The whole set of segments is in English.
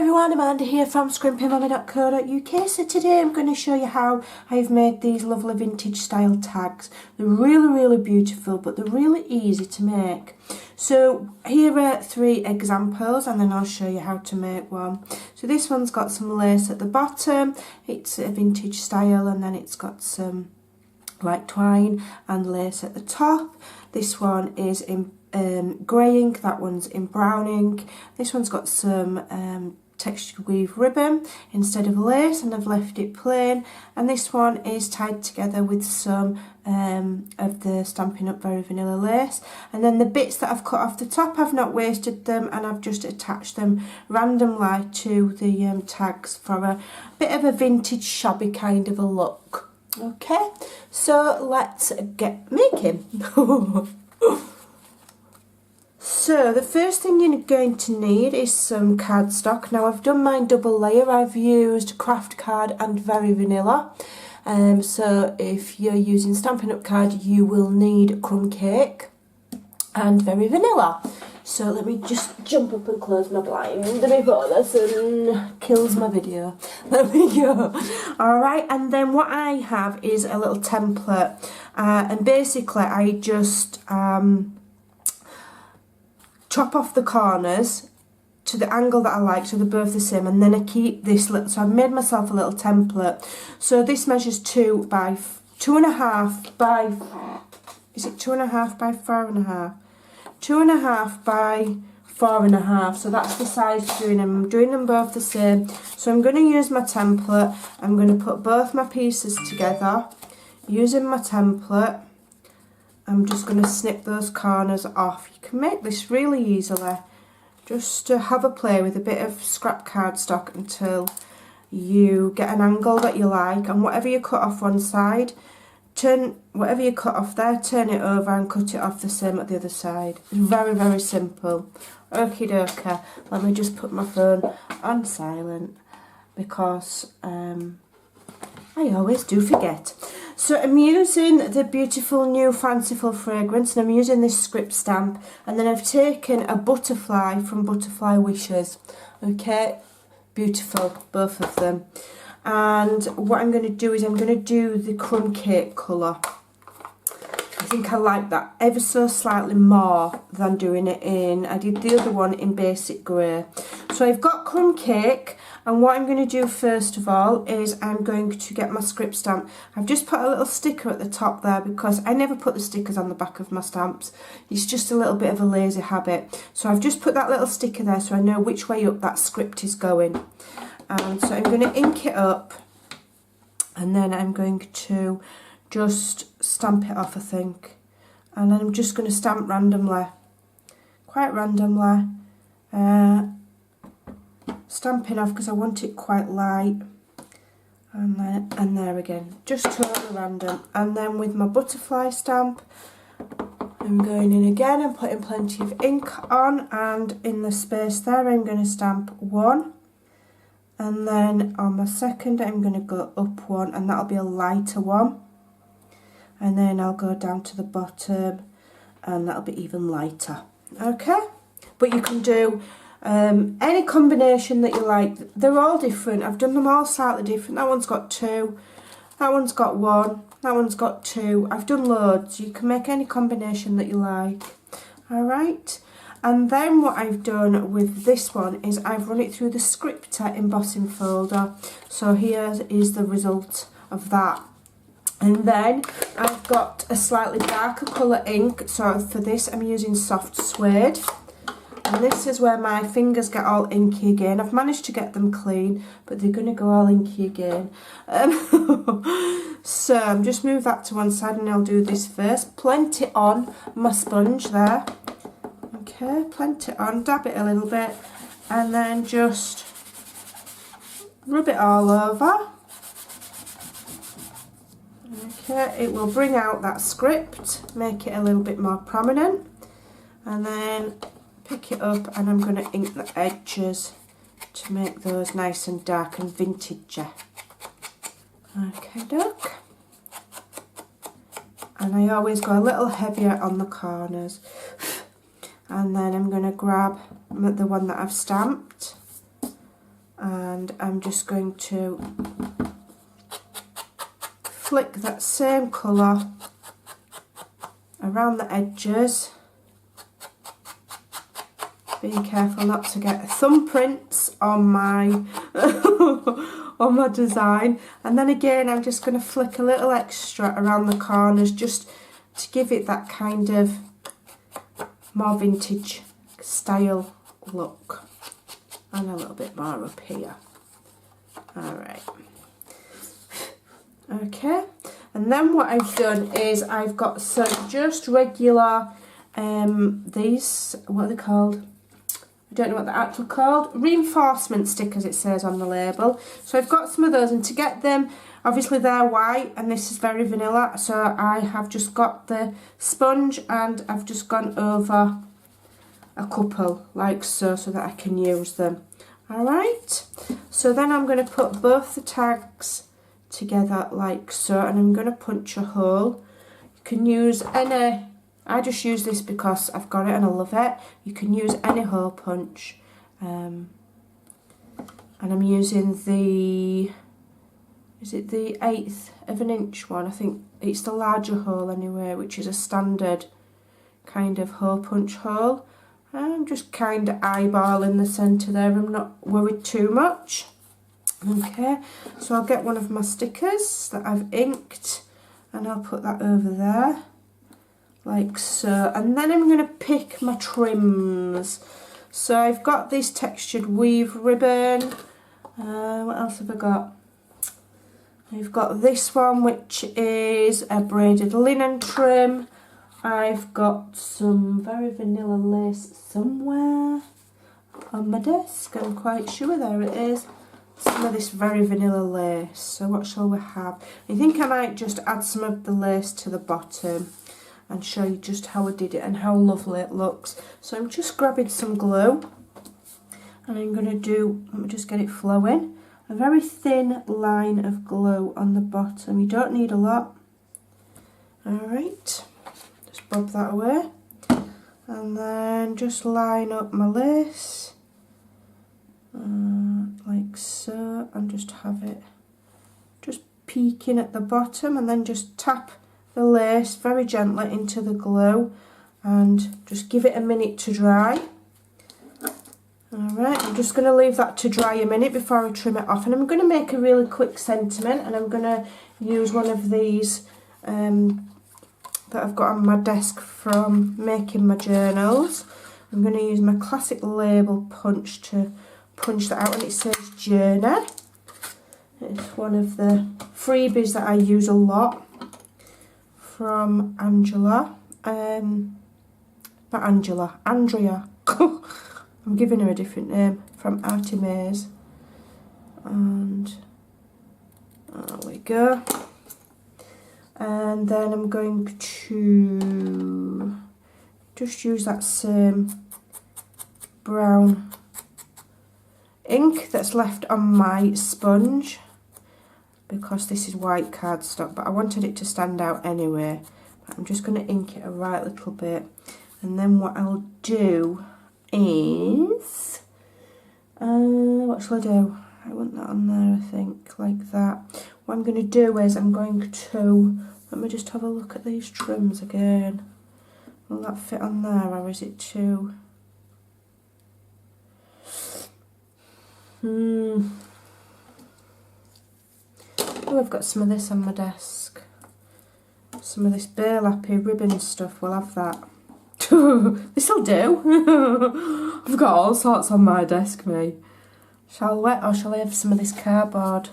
everyone, Amanda here from Scrimpingmommy.co.uk. So today I'm going to show you how I've made these lovely vintage style tags. They're really beautiful, but they're really easy to make. So here are 3 examples and then I'll show you how to make one. So this one's got some lace at the bottom, it's a vintage style, and then it's got some like twine and lace at the top. This one is in grey ink, that one's in brown ink. This one's got some textured weave ribbon instead of lace, and I've left it plain. And this one is tied together with some of the Stampin' Up! Very Vanilla lace. And then the bits that I've cut off the top, I've not wasted them, and I've just attached them randomly to the tags for a bit of a vintage shabby kind of a look. Okay, so let's get making. So the first thing you're going to need is some cardstock. Now I've done mine double layer. I've used craft card and Very Vanilla. So if you're using Stampin' Up! Card, you will need crumb cake and Very Vanilla. So let me just jump up and close my blind before this and kills my video. There we go. Alright, and then what I have is a little template. And basically I just chop off the corners to the angle that I like, so they're both the same, and then I keep this little, so I've made myself a little template. So this measures 2 by 2.5 by, is it 2.5 by 4.5? 2.5 by 4.5, so that's the size of doing them. I'm doing them both the same. So I'm going to use my template, I'm going to put both my pieces together using my template. I'm just going to snip those corners off. You can make this really easily. Just to have a play with a bit of scrap cardstock until you get an angle that you like. And whatever you cut off one side, whatever you cut off there, turn it over and cut it off the same at the other side. It's very simple. Okie dokie. Let me just put my phone on silent because I always do forget. So I'm using the beautiful new fanciful fragrance, and I'm using this script stamp, and then I've taken a butterfly from Butterfly Wishes. Okay, beautiful, both of them. And what I'm going to do is I'm going to do the crumb cake colour. I think I like that ever so slightly more than doing it in, I did the other one in basic grey. So I've got crumb cake, and what I'm going to do first of all is I'm going to get my script stamp. I've just put a little sticker at the top there because I never put the stickers on the back of my stamps. It's just a little bit of a lazy habit. So I've just put that little sticker there so I know which way up that script is going. And so I'm going to ink it up, and then I'm going to just stamp it off, I think. And then I'm just going to stamp randomly, quite randomly. Stamping off because I want it quite light, and there again, just totally random. And then with my butterfly stamp, I'm going in again and putting plenty of ink on, and in the space there I'm going to stamp 1, and then on my second I'm going to go up 1, and that'll be a lighter one, and then I'll go down to the bottom and that'll be even lighter. Okay, but you can do any combination that you like. They're all different. I've done them all slightly different. That one's got 2, that one's got 1, that one's got 2. I've done loads. You can make any combination that you like. Alright, and then what I've done with this one is I've run it through the Scripter embossing folder. So here is the result of that. And then I've got a slightly darker colour ink. So for this I'm using Soft Suede. And this is where my fingers get all inky again. I've managed to get them clean, but they're going to go all inky again. So I'm just move that to one side, and I'll do this first. Plenty on my sponge there. Okay, plenty on, dab it a little bit, and then just rub it all over. Okay, it will bring out that script, make it a little bit more prominent, and then pick it up, and I'm going to ink the edges to make those nice and dark and vintagey. Okay, doke. And I always go a little heavier on the corners. And then I'm going to grab the one that I've stamped and I'm just going to flick that same colour around the edges. Being careful not to get thumbprints on my on my design. And then again, I'm just going to flick a little extra around the corners just to give it that kind of more vintage style look. And a little bit more up here. Alright. Okay. And then what I've done is I've got some just regular, these, what are they called? I don't know what they're actually called. Reinforcement stickers, it says on the label. So I've got some of those, and to get them, obviously they're white and this is very vanilla. So I have just got the sponge and I've just gone over a couple like so, so that I can use them. Alright. So then I'm going to put both the tags together like so, and I'm going to punch a hole. You can use any, I just use this because I've got it and I love it. You can use any hole punch, and I'm using the, is it the 1/8 of an inch one? I think it's the larger hole anyway, which is a standard kind of hole punch hole. I'm just kind of eyeballing the centre there, I'm not worried too much. Okay, so I'll get one of my stickers that I've inked and I'll put that over there like so, and then I'm going to pick my trims. So I've got this textured weave ribbon. What else have I got? I've got this one, which is a braided linen trim. I've got some very vanilla lace somewhere on my desk, I'm quite sure, there it is. Some of this very vanilla lace. So what shall we have? I think I might just add some of the lace to the bottom and show you just how I did it and how lovely it looks. So I'm just grabbing some glue and I'm going to do, let me just get it flowing, a very thin line of glue on the bottom. You don't need a lot. Alright, just bob that away and then just line up my lace like so, and just have it just peeking at the bottom, and then just tap the lace very gently into the glue and just give it a minute to dry. Alright, I'm just going to leave that to dry a minute before I trim it off, and I'm going to make a really quick sentiment, and I'm going to use one of these that I've got on my desk from making my journals. I'm going to use my classic label punch to punch that out, and it says Journey. It's one of the freebies that I use a lot from Angela. Not Angela, Andrea. I'm giving her a different name, from Artie Mays. And there we go. And then I'm going to just use that same brown ink that's left on my sponge, because this is white cardstock, but I wanted it to stand out anyway. But I'm just going to ink it a right little bit, and then what I'll do is, what shall I do? I want that on there, I think, like that. What I'm going to do is I'm going to, let me just have a look at these trims again. Will that fit on there, or is it too... Oh, I've got some of this on my desk. Some of this burlappy ribbon stuff, we'll have that. This'll do. I've got all sorts on my desk, me. Shall we, or shall I have some of this cardboard?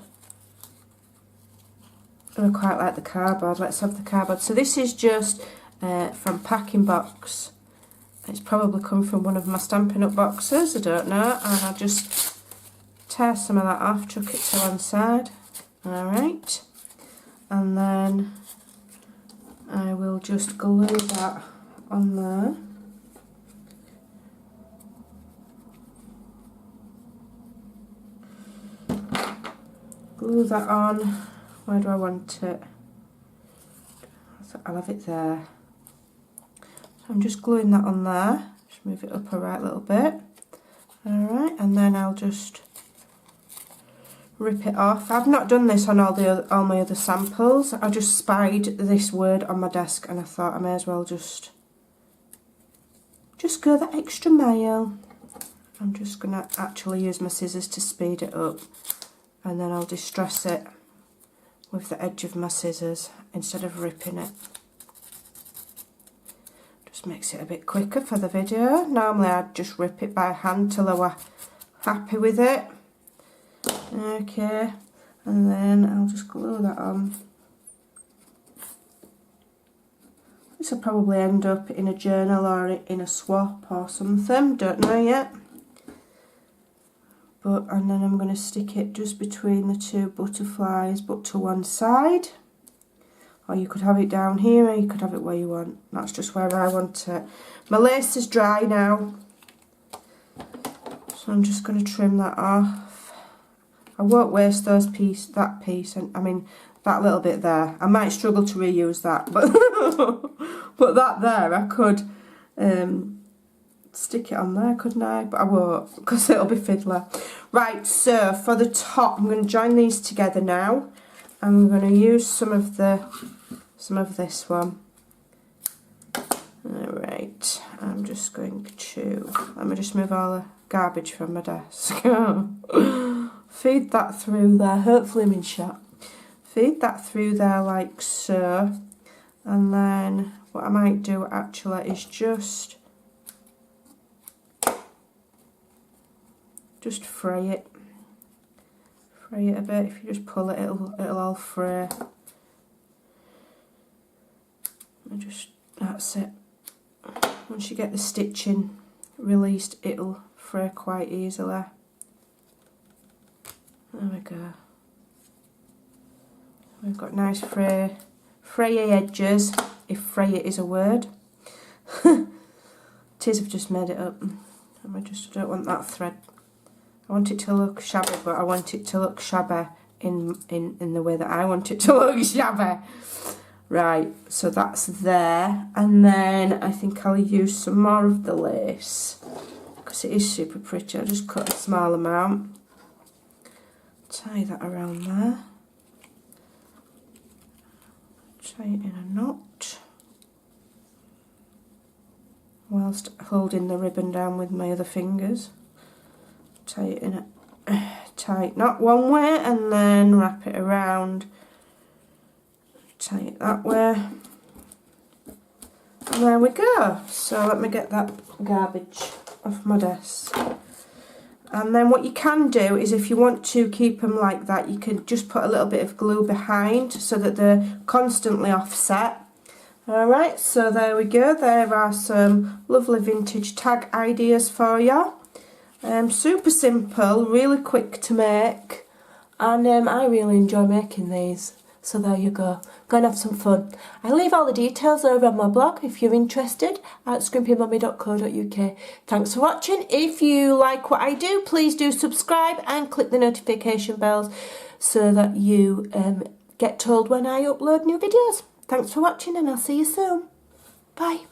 I quite like the cardboard. Let's have the cardboard. So this is just from Packing Box. It's probably come from one of my Stampin' Up boxes, I don't know. And I just tear some of that off, chuck it to one side. Alright. And then I will just glue that on there. Glue that on. Where do I want it? So I'll have it there. So I'm just gluing that on there. Just move it up a right little bit. Alright, and then I'll just rip it off. I've not done this on all my other samples. I just spied this word on my desk and I thought I may as well just go that extra mile. I'm just going to actually use my scissors to speed it up, and then I'll distress it with the edge of my scissors instead of ripping it. Just makes it a bit quicker for the video. Normally I'd just rip it by hand till I were happy with it. Okay, and then I'll just glue that on. This will probably end up in a journal or in a swap or something, don't know yet. And then I'm going to stick it just between the two butterflies, but to one side. Or you could have it down here, or you could have it where you want. That's just where I want it. My lace is dry now, so I'm just going to trim that off. I won't waste that piece, and I mean that little bit there. I might struggle to reuse that, but but that there I could stick it on there, couldn't I? But I won't, because it'll be fiddler. Right, so for the top, I'm going to join these together now. I'm going to use some of this one. Alright, I'm just going to, let me just move all the garbage from my desk. Feed that through there, hopefully I'm in shot. Feed that through there like so. And then what I might do actually is just fray it. Fray it a bit. If you just pull it, it'll all fray. That's it. Once you get the stitching released, it'll fray quite easily. There we go. We've got nice frayy edges, if fray it is a word. It is, I've just made it up. I don't want that thread. I want it to look shabby, but I want it to look shabby in the way that I want it to look shabby. Right, so that's there. And then I think I'll use some more of the lace, because it is super pretty. I'll just cut a small amount. Tie that around there. Tie it in a knot, whilst holding the ribbon down with my other fingers. Tie it in a tight knot one way, and then wrap it around. Tie it that way. And there we go. So let me get that garbage off my desk. And then what you can do is, if you want to keep them like that, you can just put a little bit of glue behind so that they're constantly offset. Alright, so there we go. There are some lovely vintage tag ideas for you. Super simple, really quick to make, and I really enjoy making these. So there you go. Go and have some fun. I leave all the details over on my blog if you're interested at scrimpingmommy.co.uk. Thanks for watching. If you like what I do, please do subscribe and click the notification bells so that you get told when I upload new videos. Thanks for watching, and I'll see you soon. Bye.